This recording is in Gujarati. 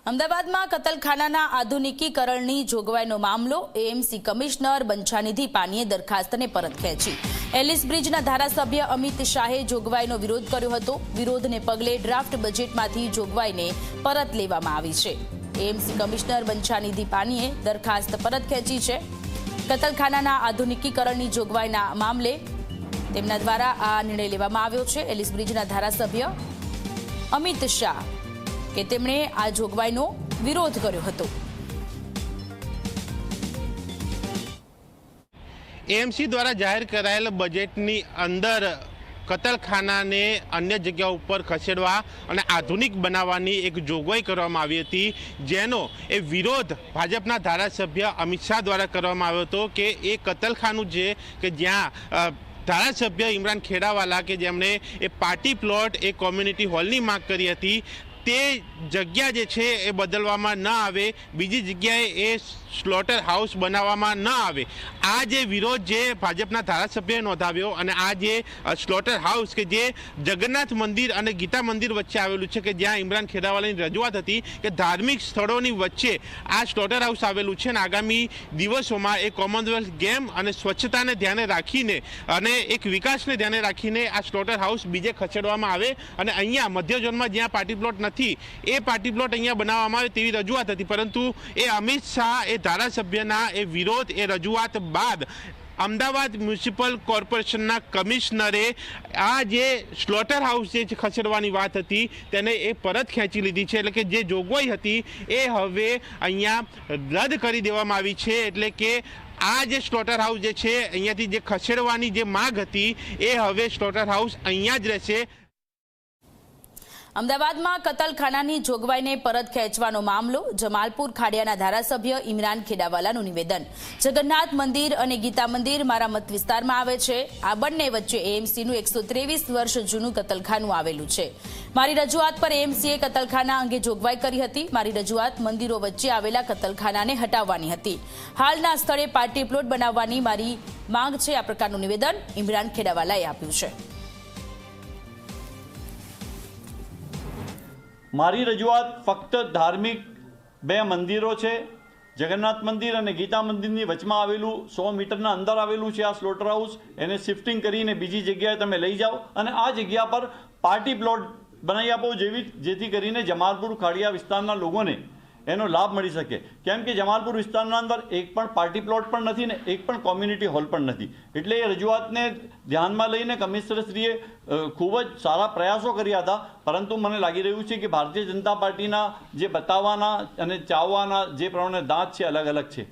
અમદાવાદમાં કતલખાનાના આધુનિકીકરણની જોગવાઈનો મામલો એએમસી કમિશનર બંછાનિધિ પાનીએ દરખાસ્તને પરત ખેંચી। એલિસ બ્રિજના ધારાસભ્ય અમિત શાહે જોગવાઈનો વિરોધ કર્યો હતો। વિરોધને પગલે ડ્રાફ્ટ બજેટમાંથી જોગવાઈને પરત લેવામાં આવી છે। એએમસી કમિશનર બંછાનિધિ પાનીએ દરખાસ્ત પરત ખેંચી છે। કતલખાનાના આધુનિકીકરણની જોગવાઈના મામલે તેમના દ્વારા આ નિર્ણય લેવામાં આવ્યો છે। એલિસ બ્રિજના ધારાસભ્ય અમિત શાહ કે તેમણે આ જોગવાઈનો વિરોધ કર્યો હતો। એએમસી દ્વારા જાહેર કરાયેલ બજેટની અંદર કતલખાનાને અન્ય જગ્યા ઉપર ખસેડવા અને આધુનિક બનાવવાની એક જોગવાઈ કરવામાં આવી હતી, જેનો એ વિરોધ ભાજપના ધારાસભ્ય અમિત શાહ દ્વારા કરવામાં આવ્યો હતો કે એ કતલખાનું છે કે જ્યાં ધારાસભ્ય ઇમરાન ખેડાવાલા કે જેમણે એ પાર્ટી પ્લોટ એ કોમ્યુનિટી હોલની માંગ કરી હતી તે જગ્યા જે છે એ બદલવામાં ન આવે, બીજી જગ્યાએ એ સ્લોટર હાઉસ બનાવવામાં ન આવે। આ જે વિરોધ જે ભાજપના ધારાસભ્યએ નોંધાવ્યો અને આ જે સ્લોટર હાઉસ કે જે જગન્નાથ મંદિર અને ગીતા મંદિર વચ્ચે આવેલું છે કે જ્યાં ઇમરાન ખેડાવાલાની રજૂઆત હતી કે ધાર્મિક સ્થળોની વચ્ચે આ સ્લોટર હાઉસ આવેલું છે અને આગામી દિવસોમાં એ કોમનવેલ્થ ગેમ અને સ્વચ્છતાને ધ્યાને રાખીને અને એક વિકાસને ધ્યાને રાખીને આ સ્લોટર હાઉસ બીજે ખસેડવામાં આવે અને અહીંયા મધ્ય ઝોનમાં જ્યાં પાર્ટી પ્લોટ નથી એ પાર્ટી પ્લોટ અહીંયા બનાવવામાં આવે તેવી રજૂઆત હતી, પરંતુ એ અમિત શાહ એ ધારાસભ્યના એ વિરોધ એ રજૂઆત બાદ અમદાવાદ મ્યુનિસિપલ કોર્પોરેશનના કમિશનરે આ જે સ્લોટર હાઉસ જે ખસેડવાની વાત હતી તેને એ પરત ખેંચી લીધી છે। એટલે કે જે જોગવાઈ હતી એ હવે અહીંયા રદ કરી દેવામાં આવી છે। એટલે કે આ જે સ્લોટર હાઉસ જે છે અહીંયાથી જે ખસેડવાની જે માંગ હતી એ હવે સ્લોટર હાઉસ અહીંયા જ રહેશે। અમદાવાદમાં કતલખાનાની જોગવાઈને પરત ખેંચવાનો મામલો, જમાલપુર ખાડિયાના ધારાસભ્ય ઇમરાન ખેડાવાલાનું નિવેદન। જગન્નાથ મંદિર અને ગીતા મંદિર મારા મત વિસ્તારમાં આવે છે। આ બંને વચ્ચે એએમસીનું 123 વર્ષ જૂનું કતલખાનું આવેલું છે। મારી રજૂઆત પર એએમસીએ કતલખાના અંગે જોગવાઈ કરી હતી। મારી રજૂઆત મંદિરો વચ્ચે આવેલા કતલખાનાને હટાવવાની હતી। હાલના સ્થળે પાર્ટી પ્લોટ બનાવવાની મારી માંગ છે। આ પ્રકારનું નિવેદન ઇમરાન ખેડાવાલાએ આપ્યું છે। મારી રજૂઆત ફક્ત ધાર્મિક બે મંદિરો છે, જગન્નાથ મંદિર અને ગીતા મંદિરની વચમાં આવેલું 100 મીટરના અંદર આવેલું છે આ સ્લોટર હાઉસ, એને શિફ્ટિંગ કરીને બીજી જગ્યાએ તમે લઈ જાઓ અને આ જગ્યા પર પાર્ટી પ્લોટ બનાવી આપો જેથી કરીને જમાલપુર ખાડિયા વિસ્તારના લોકોને એનો લાભ મળી શકે। કેમ કે જમાલપુર વિસ્તારના અંદર એક પણ પાર્ટી પ્લોટ પણ નથી ને એક પણ કોમ્યુનિટી હોલ પણ નથી। એટલે એ રજૂઆતને ધ્યાનમાં લઈને કમિશનરશ્રીએ ખૂબ જ સારા પ્રયાસો કર્યા હતા, પરંતુ મને લાગી રહ્યું છે કે ભારતીય જનતા પાર્ટીના જે બતાવવાના અને ચાવવાના જે પ્રમાણે દાંત છે અલગ અલગ છે।